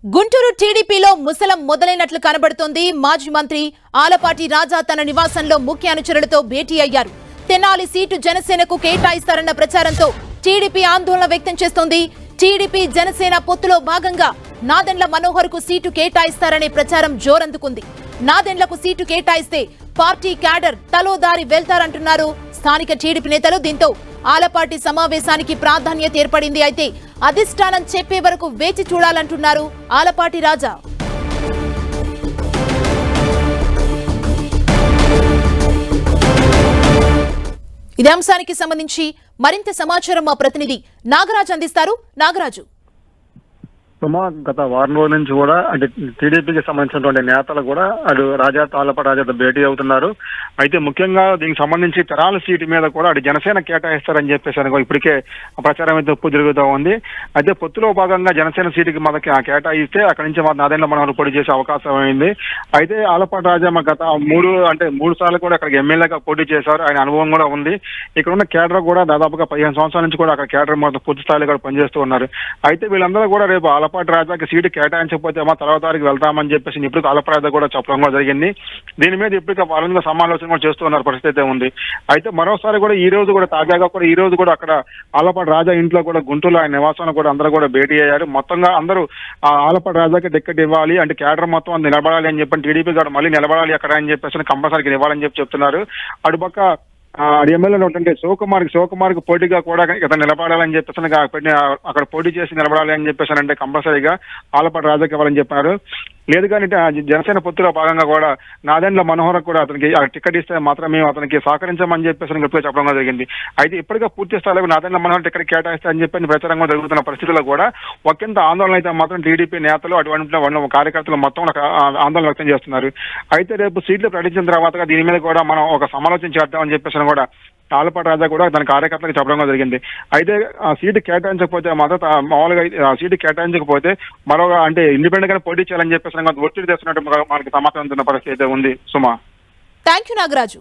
గుంటూరు టీడీపీలో ముసలం మొదలైనట్లు కనబడుతోంది. మాజీ మంత్రి ఆలపాటి రాజా తన నివాసంలో ముఖ్య అనుచరులతో భేటీ అయ్యారు. తెనాలి సీటు జనసేనకు కేటాయిస్తారన్న ప్రచారంతో టీడీపీ ఆందోళన వ్యక్తం చేస్తోంది. టీడీపీ జనసేన పొత్తులో భాగంగా నాదెండ్ల మనోహర్ కు సీటు కేటాయిస్తారనే ప్రచారం జోరందుకుంది. నాదెండ్లకు సీటు కేటాయిస్తే పార్టీ క్యాడర్ తలోదారి వెళ్తారంటున్నారు స్థానిక టీడీపీ నేతలు. దీంతో ఆలపాటి సమావేశానికి ప్రాధాన్యత ఏర్పడింది. అయితే అధిష్టానం చెప్పే వరకు వేచి చూడాలంటున్నారు ఆలపాటి రాజా. ఇదే అంశానికి సంబంధించి మరింత సమాచారం మా ప్రతినిధి నాగరాజు అందిస్తారు. నాగరాజు, గత వారం రోజుల నుంచి కూడా అంటే టీడీపీకి సంబంధించినటువంటి నేతలు కూడా అటు ఆలపాటి రాజాతో భేటీ అవుతున్నారు. అయితే ముఖ్యంగా దీనికి సంబంధించి తెనాలి సీటు మీద కూడా అటు జనసేన కేటాయిస్తారని చెప్పేసి ఇప్పటికే ప్రచారం అయితే ఉప్పు జరుగుతూ ఉంది. అయితే పొత్తులో భాగంగా జనసేన సీటుకి మనకి కేటాయిస్తే అక్కడి నుంచి మన నాదెండ్ల మనోహర్ పోటీ చేసే అవకాశం అయింది. అయితే ఆలపాటి రాజా గత మూడు సార్లు కూడా అక్కడికి ఎమ్మెల్యేగా పోటీ చేశారు. ఆయన అనుభవం కూడా ఉంది. ఇక్కడ ఉన్న కేడర్ కూడా దాదాపుగా 15 సంవత్సరాల నుంచి కూడా అక్కడ కేడర్ మొత్తం పూర్తి స్థాయిలో కూడా పనిచేస్తూ ఉన్నారు. అయితే వీళ్ళందరూ కూడా రేపు ఆలపాటి రాజాకి సీటు కేటాయించకపోతే తర్వాత తారీఖు వెళ్తామని చెప్పేసి ఇప్పుడు ఆలపాటి రాజా కూడా చెప్పడం కూడా జరిగింది. దీని మీద ఇప్పుడు వాళ్ళ సమాలోచన కూడా చేస్తూ ఉన్నారు పరిస్థితి అయితే ఉంది. అయితే మరోసారి కూడా ఈ రోజు కూడా తాజాగా కూడా ఈ రోజు కూడా అక్కడ ఆలపాటి రాజా ఇంట్లో కూడా గుంటూరులో ఆయన నివాసంలో కూడా అందరూ కూడా భేటీ అయ్యారు. మొత్తంగా అందరూ ఆలపాటి రాజాకి టికెట్ ఇవ్వాలి అంటే కేడర్ మొత్తం నిలబడాలి అని చెప్పి టీడీపీ గారు మళ్ళీ నిలబడాలి అక్కడ అని చెప్పేసి కంపల్సరీకి ఇవ్వాలని చెప్తున్నారు. అటుపక్క ఎమ్మెల్యే ఉన్నటువంటి శివకుమార్ కు పోటీగా కూడా ఇతను నిలబడాలని చెప్పేసి అక్కడ పోటీ చేసి నిలబడాలి అని చెప్పేసి అంటే కంపల్సరీగా ఆలపాటి రాజాకి ఇవ్వాలని చెప్పారు. లేదు కానీ జనసేన పొత్తులో భాగంగా కూడా నాదెండ్ల మనోహర్ కూడా అతనికి టికెట్ ఇస్తే మాత్రం మేము అతనికి సహకరించామని చెప్పేసి ఇప్పుడు చెప్పడం జరిగింది. అయితే ఇప్పటికే పూర్తి స్థాయిలో నాదెండ్ల మనోహర్ టికెట్ కేటాయిస్తారని చెప్పి ప్రచారంగా జరుగుతున్న పరిస్థితుల్లో కూడా ఒకంత ఆందోళన అయితే మాత్రం టీడీపీ నేతలు అటువంటి కార్యకర్తలు మొత్తం ఆందోళన వ్యక్తం చేస్తున్నారు. అయితే రేపు సీట్లు ప్రకటించిన తర్వాత దీని మీద కూడా మనం ఒక సమాలోచన చేద్దామని చెప్పేసి కూడా ఆలపాటి రాజా కూడా తన కార్యకర్తలకు చెప్పడం జరిగింది. అయితే ఆ సీటు కేటాయించకపోతే మాత్రం మామూలుగా సీటు కేటాయించకపోతే మరొక అంటే ఇండిపెండెంట్ గా పోటీ చేయాలని చెప్పేసి ఒత్తిడి తెస్తున్నట్టు మనకి సమాచారం పరిస్థితి అయితే ఉంది. సుమా, థ్యాంక్ యూ నాగరాజు.